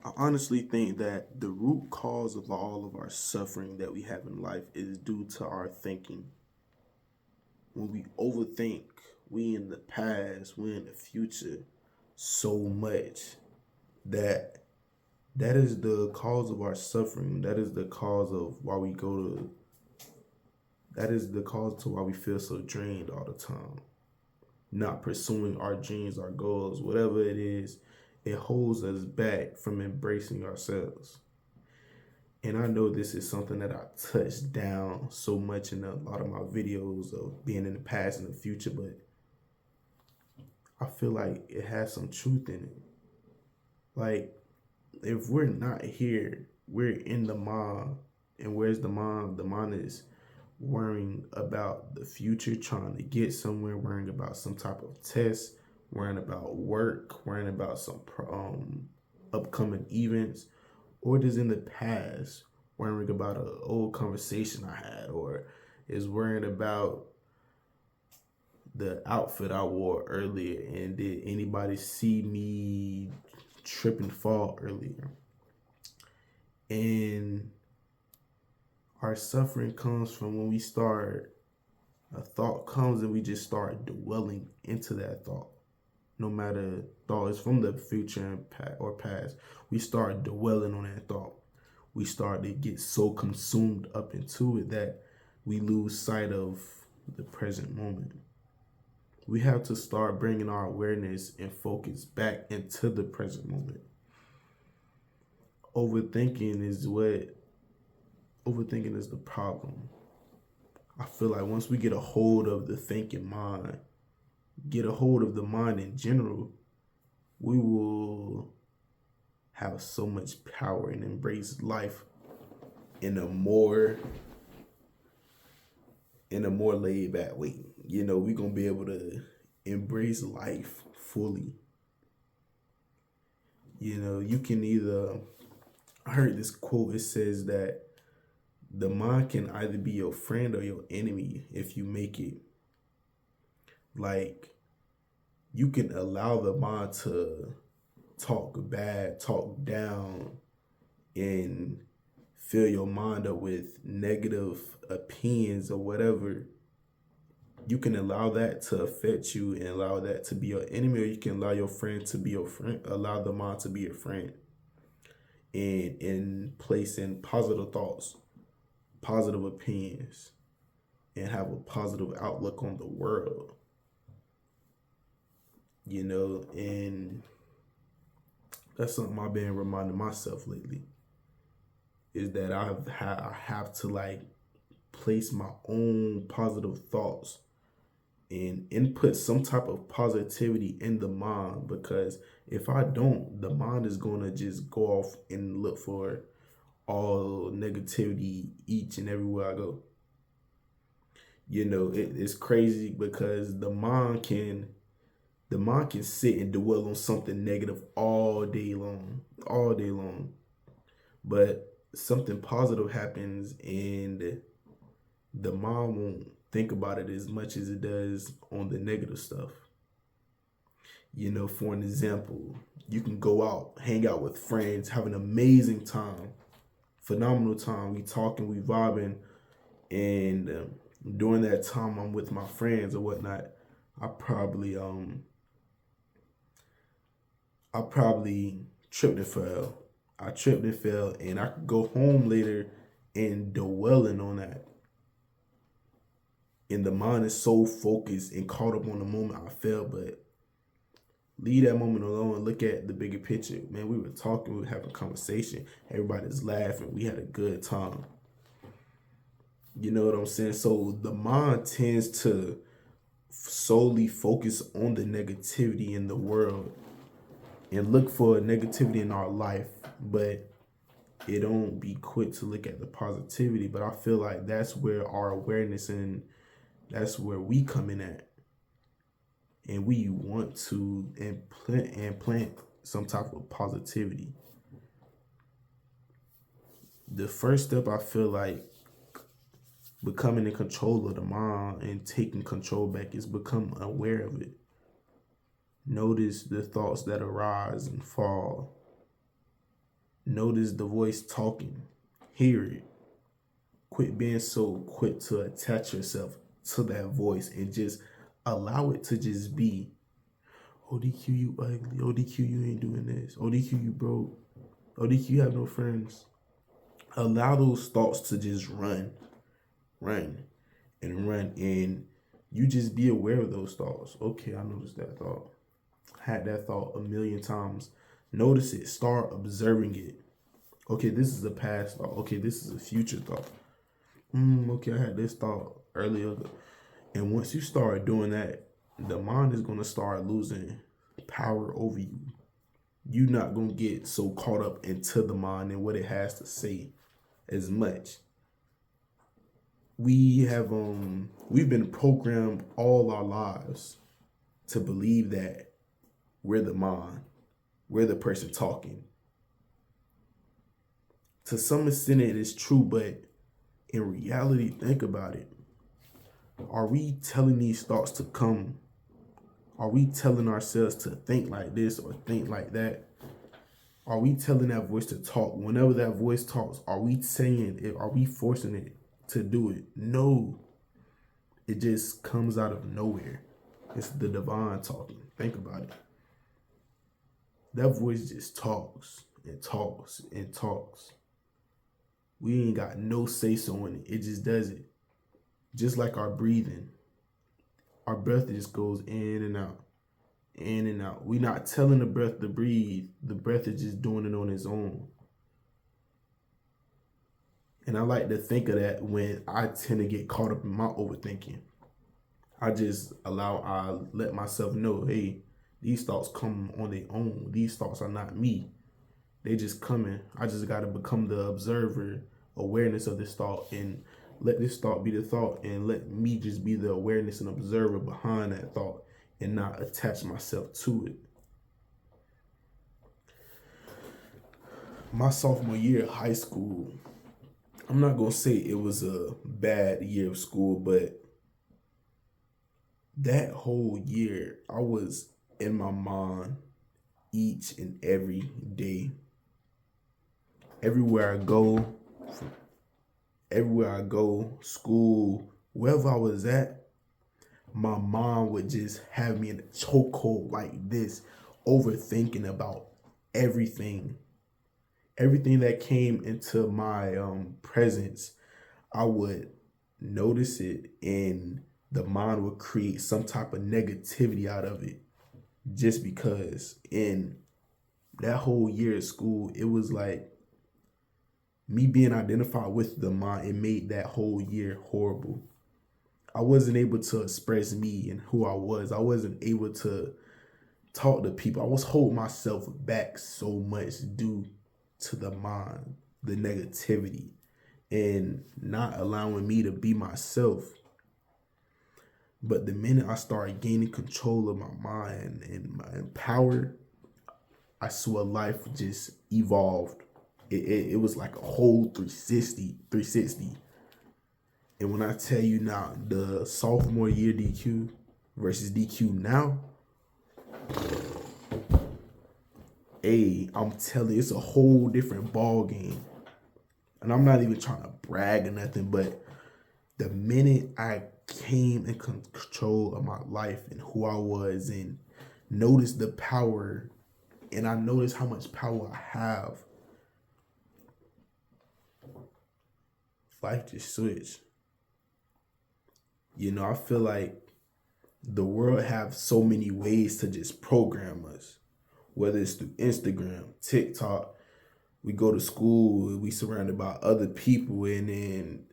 I honestly think that the root cause of all of our suffering that we have in life is due to our thinking. When we overthink, we in the past, we in the future so much that that is the cause of our suffering. That is the cause of why we go to that is the cause to why we feel so drained all the time. Not pursuing our dreams, our goals, whatever it is, it holds us back from embracing ourselves. And I know this is something that I touched down so much in a lot of my videos of being in the past and the future, but I feel like it has some truth in it. Like, if we're not here, we're in the mind. And where's the mind? The mind is worrying about the future, trying to get somewhere, worrying about some type of test, worrying about work, worrying about some upcoming events, or just in the past, worrying about an old conversation I had, or is worrying about the outfit I wore earlier and did anybody see me trip and fall earlier. And our suffering comes from when we start, a thought comes and we just start dwelling into that thought. No matter thought is from the future or past, we start dwelling on that thought. We start to get so consumed up into it that we lose sight of the present moment. We have to start bringing our awareness and focus back into the present moment. Overthinking is what overthinking is the problem. I feel like once we get a hold of the thinking mind, get a hold of the mind in general, we will have so much power and embrace life in a more laid back way. We're gonna be able to embrace life fully. You can either I heard this quote, it says that the mind can either be your friend or your enemy if you make it. Like, you can allow the mind to talk bad, talk down, and fill your mind up with negative opinions or whatever. You can allow that to affect you and allow that to be your enemy, or you can allow your friend to be your friend, allow the mind to be your friend, and in place in positive thoughts, positive opinions, and have a positive outlook on the world. And that's something I've been reminding myself lately, is that I have to like place my own positive thoughts and input some type of positivity in the mind, because if I don't, the mind is going to just go off and look for all negativity each and everywhere I go. It's crazy because the mind can sit and dwell on something negative all day long. But something positive happens and the mind won't think about it as much as it does on the negative stuff. For an example, you can go out, hang out with friends, have an amazing time, phenomenal time. We talking, we vibing, and during that time I'm with my friends or whatnot, I probably I probably tripped and fell. I tripped and fell, and I could go home later and dwelling on that. And the mind is so focused and caught up on the moment I fell, but leave that moment alone and look at the bigger picture. Man, we were talking, we were having a conversation, everybody's laughing, we had a good time. You know what I'm saying? So the mind tends to solely focus on the negativity in the world and look for negativity in our life, but it don't be quick to look at the positivity. But I feel like that's where our awareness and that's where we come in at, and we want to implant some type of positivity. The first step, I feel like, becoming in control of the mind and taking control back, is become aware of it. Notice the thoughts that arise and fall. Notice the voice talking. Hear it. Quit being so quick to attach yourself to that voice and just allow it to just be. ODQ, you ugly. ODQ, you ain't doing this. ODQ, you broke. ODQ, you have no friends. Allow those thoughts to just run, and you just be aware of those thoughts. Okay, I noticed that thought. Had that thought a million times. Notice it. Start observing it. Okay, this is a past thought. Okay, this is a future thought. Okay, I had this thought earlier. And once you start doing that, the mind is going to start losing power over you. You're not going to get so caught up into the mind and what it has to say as much. We've been programmed all our lives to believe that we're the mind, we're the person talking. To some extent it is true, but in reality, think about it. Are we telling these thoughts to come? Are we telling ourselves to think like this or think like that? Are we telling that voice to talk? Whenever that voice talks, are we saying it? Are we forcing it to do it? No. It just comes out of nowhere. It's the divine talking. Think about it. That voice just talks and talks and talks. We ain't got no say-so in it. It just does it. Just like our breathing. Our breath just goes in and out. In and out. We're not telling the breath to breathe. The breath is just doing it on its own. And I like to think of that when I tend to get caught up in my overthinking. I let myself know, hey, these thoughts come on their own. These thoughts are not me. They just coming. I just got to become the observer, awareness of this thought, and let this thought be the thought, and let me just be the awareness and observer behind that thought and not attach myself to it. My sophomore year of high school, I'm not going to say it was a bad year of school, but that whole year, I was in my mind each and every day. Everywhere I go, school, wherever I was at, my mom would just have me in a chokehold like this, overthinking about everything. Everything that came into my presence, I would notice it, and the mind would create some type of negativity out of it. Just because in that whole year of school, it was like me being identified with the mind, it made that whole year horrible. I wasn't able to express me and who I was. I wasn't able to talk to people. I was holding myself back so much due to the mind, the negativity, and not allowing me to be myself. But the minute I started gaining control of my mind and my power, I saw life just evolved. It was like a whole 360. And when I tell you now, the sophomore year DQ versus DQ now, hey, I'm telling you, it's a whole different ball game. And I'm not even trying to brag or nothing, but the minute I came in control of my life and who I was and noticed the power, and I noticed how much power I have, life just switched. You know, I feel like the world have so many ways to just program us, whether it's through Instagram, TikTok. We go to school, we surrounded by other people, and then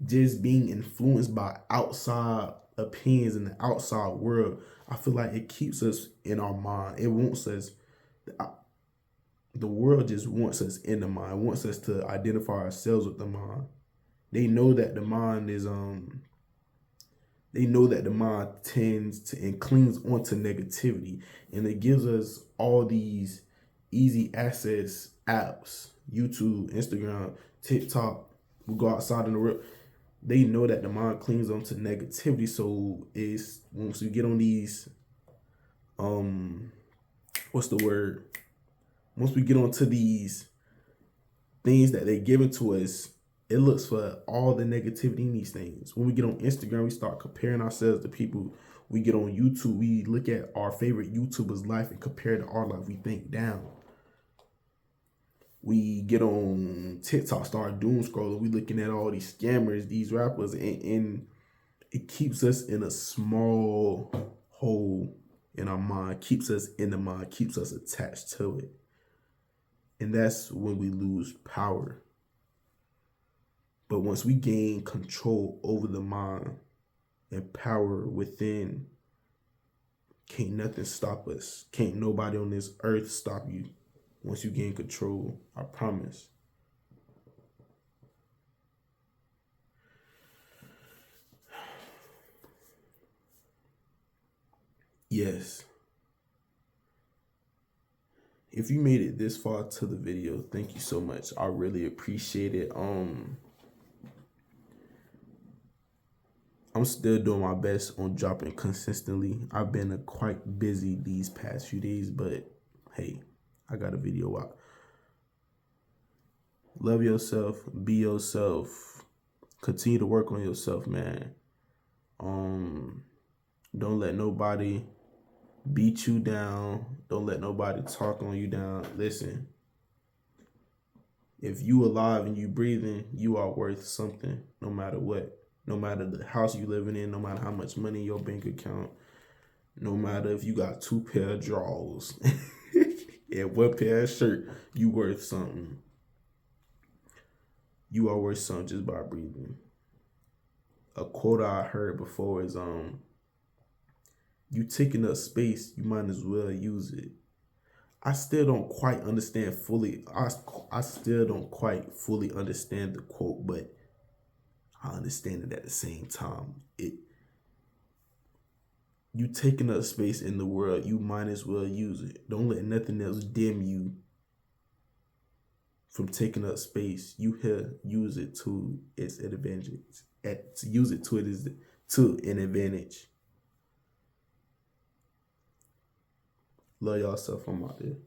just being influenced by outside opinions in the outside world. I feel like it keeps us in our mind. It wants us, the world just wants us in the mind, wants us to identify ourselves with the mind. They know that the mind is tends to and clings onto negativity, and it gives us all these easy access apps, YouTube, Instagram, TikTok. We go outside in the world. They know that the mind clings onto negativity, so it's once we get on these, what's the word? Once we get onto these things that they giving to us, it looks for all the negativity in these things. When we get on Instagram, we start comparing ourselves to people. We get on YouTube, we look at our favorite YouTuber's life and compare to our life. We think down. We get on TikTok, start doom scrolling. We looking at all these scammers, these rappers, and it keeps us in a small hole in our mind, keeps us in the mind, keeps us attached to it. And that's when we lose power. But once we gain control over the mind and power within, can't nothing stop us. Can't nobody on this earth stop you once you gain control. I promise. Yes. If you made it this far to the video, thank you so much. I really appreciate it. I'm still doing my best on dropping consistently. I've been quite busy these past few days, but hey, I got a video out. Love yourself, be yourself, continue to work on yourself, man. Don't let nobody beat you down. Don't let nobody talk on you down. Listen, if you alive and you breathing, you are worth something no matter what. No matter the house you living in, no matter how much money in your bank account, no matter if you got 2 pair of drawers and 1 pair of shirt, you worth something. You are worth something just by breathing. A quote I heard before is you taking up space, you might as well use it. I still don't quite understand fully. I still don't quite fully understand the quote, but I understand it at the same time. You taking up space in the world, you might as well use it. Don't let nothing else dim you from taking up space. You here, use it to its advantage. Use it to an advantage. Love yourself. I'm out there.